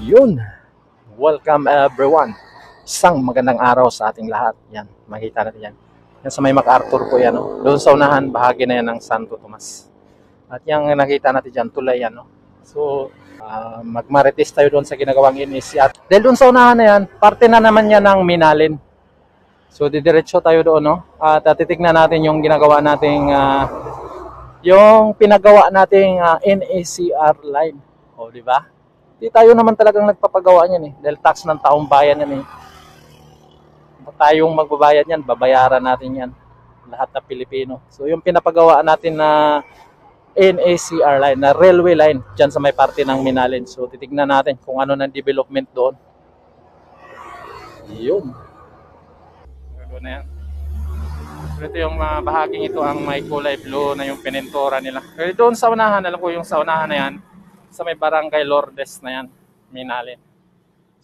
Yun. Welcome everyone. Isang magandang araw sa ating lahat. Yan, makita natin yan. Yan sa may MacArthur po yan. No? Doon sa unahan, bahagi na yan ng Santo Tomas. At yung nakita natin dyan, tulay yan. No? So, magmarites tayo doon sa ginagawang NECR. Dahil doon sa unahan na yan, parte na naman yan ng Minalin. So, didiretso tayo doon. No? At titignan natin yung ginagawa nating, yung pinagawa nating NECR line. O, di ba? Di tayo naman talagang nagpapagawa niyan eh. Dahil tax ng taong bayan yan eh. Tayong magbabayad yan, babayaran natin yan. Lahat na Pilipino. So yung pinapagawa natin na NECR line, na railway line, dyan sa may parte ng Minalin. So titignan natin kung ano ng development doon. Yun. Doon na yan. So ito yung bahaging ito ang may kulay blue na yung pinentora nila. Pero doon sa unahan, alam ko yung sa unahan na yan, sa may barangay Lourdes na yan, Minalin.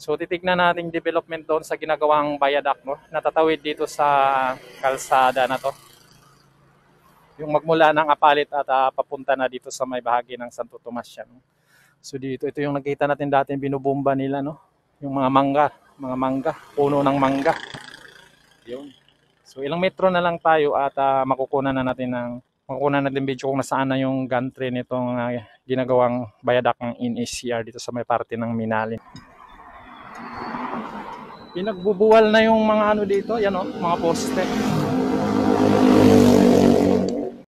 So titignan natin development doon sa ginagawang viaduct, no? Natatawid dito sa kalsada na to. Yung magmula ng Apalit at papunta na dito sa may bahagi ng Santo Tomas yan. So dito, ito yung nakita natin dati binubomba nila, no? Yung mga mangga, puno ng mangga. Yun. So ilang metro na lang tayo at makukunan natin video kung nasaan na yung gantry nitong ginagawang viaduct ng NECR dito sa may parte ng Minalin. Pinagbubuwal na yung mga ano dito, yan o, mga poste.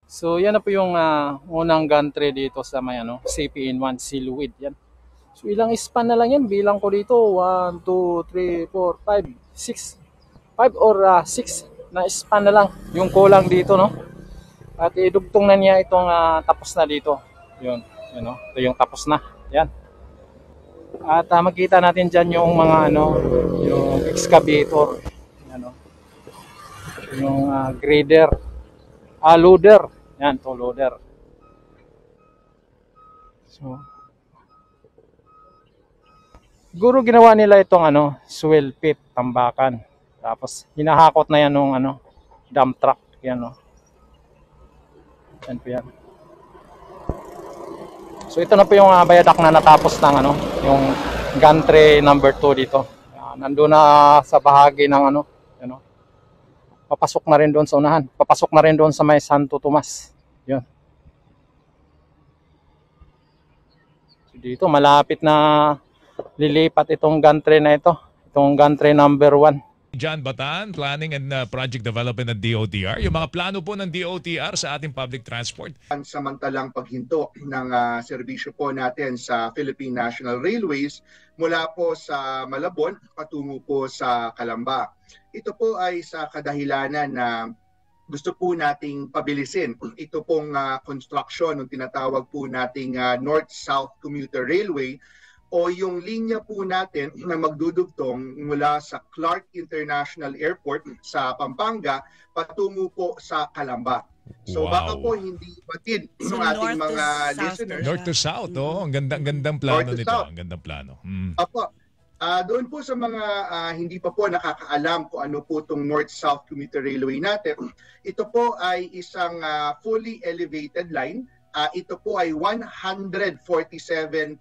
So yan na po yung unang gantry dito sa may CPN1 Silweed yan. So ilang span na lang yan, bilang ko dito 1, 2, 3, 4, 5, 6 5 or 6 na span na lang yung kulang dito, no? At idugtong na niya itong tapos na dito. Yun, ito yung tapos na. Yan. At makita natin dyan yung mga yung excavator. Yung grader. Loader. Yan, to loader. So, siguro ginawa nila itong swell pit, tambakan. Tapos hinahakot na yan ng dump truck. Yan, yan po yan. So ito na po yung viaduct na natapos ng yung gantry number 2 dito. Nandoon na sa bahagi ng papasok na rin doon sa unahan. Papasok na rin doon sa may Santo Tomas. Yun. So dito malapit na lilipat itong gantry na ito. Itong gantry number 1. John Batan, Planning and Project Development ng DOTR. Yung mga plano po ng DOTR sa ating public transport. Samantalang paghinto ng serbisyo po natin sa Philippine National Railways mula po sa Malabon patungo po sa Calamba. Ito po ay sa kadahilanan na gusto po nating pabilisin. Ito pong construction ng tinatawag po nating North-South Commuter Railway o yung linya po natin na magdudugtong mula sa Clark International Airport sa Pampanga patungo po sa Calamba. So baka po hindi batid ng ating mga listeners. North to South, ang gandang plano nito. Ang gandang plano. Apo, doon po sa mga hindi pa po nakakaalam kung ano po itong North-South Commuter Railway natin, ito po ay isang fully elevated line. Ito po ay 147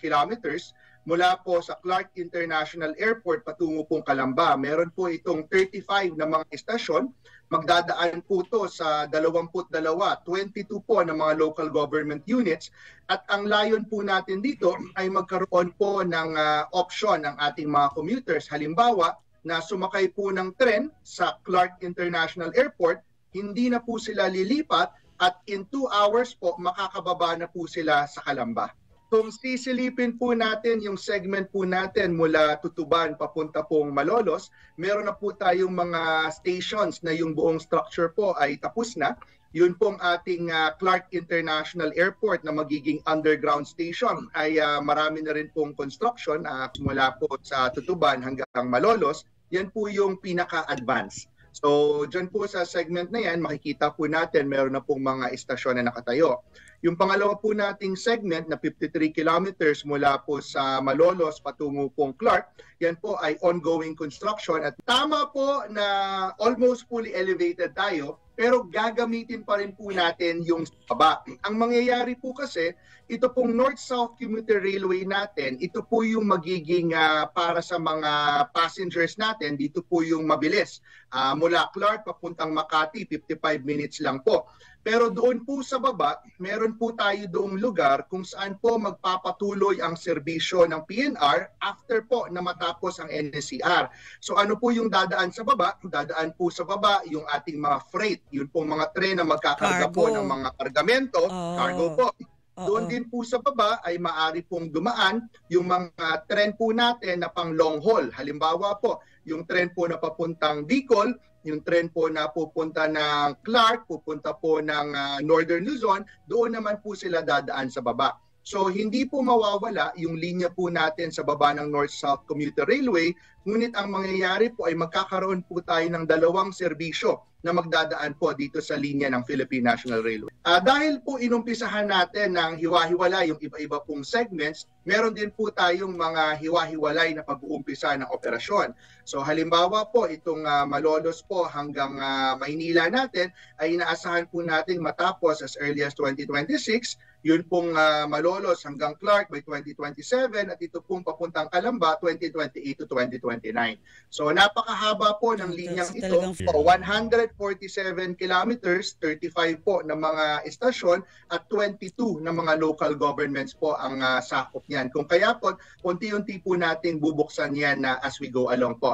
kilometers mula po sa Clark International Airport patungo pong Calamba. Meron po itong 35 na mga istasyon. Magdadaan po ito sa 22, 22 po ng mga local government units. At ang layon po natin dito ay magkaroon po ng option ng ating mga commuters. Halimbawa, na sumakay po ng tren sa Clark International Airport, hindi na po sila lilipat at in 2 hours po makakababa na po sila sa Calamba. Kung sisilipin po natin yung segment po natin mula Tutuban papunta pong Malolos, meron na po tayong mga stations na yung buong structure po ay tapos na. Yun pong ating Clark International Airport na magiging underground station ay marami na rin pong construction mula po sa Tutuban hanggang Malolos. Yan po yung pinaka-advance. So dyan po sa segment na yan, makikita po natin meron na pong mga istasyon na nakatayo. Yung pangalawa po nating segment na 53 kilometers mula po sa Malolos patungo pong Clark, yan po ay ongoing construction. At tama po na almost fully elevated tayo, pero gagamitin pa rin po natin yung baba. Ang mangyayari po kasi, ito pong North-South Commuter Railway natin, ito po yung magiging para sa mga passengers natin, dito po yung mabilis. Mula Clark papuntang Makati, 55 minutes lang po. Pero doon po sa baba, meron po tayo doong lugar kung saan po magpapatuloy ang serbisyo ng PNR after po na matapos ang NSCR. So ano po yung dadaan sa baba? Dadaan po sa baba yung ating mga freight. Yun po mga tren na magkakarga po ng mga kargamento, cargo po. Doon din po sa baba ay maaari pong dumaan yung mga tren po natin na pang long haul. Halimbawa po, yung tren po na papuntang Bicol, yung tren po na pupunta ng Clark, pupunta po ng Northern Luzon, doon naman po sila dadaan sa baba. So hindi po mawawala yung linya po natin sa baba ng North-South Commuter Railway, ngunit ang mangyayari po ay magkakaroon po tayo ng dalawang serbisyo na magdadaan po dito sa linya ng Philippine National Railway. Dahil po inumpisahan natin ng hiwa-hiwalay yung iba-iba pong segments, meron din po tayong mga hiwa-hiwalay na pag-uumpisa ng operasyon. So halimbawa po itong Malolos po hanggang Maynila natin ay inaasahan po natin matapos as early as 2026. Yun pong Malolos hanggang Clark by 2027 at ito pong papuntang Calamba 2028 to 2029. So napakahaba po ng linyang ito. 147 kilometers, 35 po ng mga estasyon at 22 ng mga local governments po ang sakop niyan. Kung kaya po, unti-unti po natin bubuksan yan as we go along po.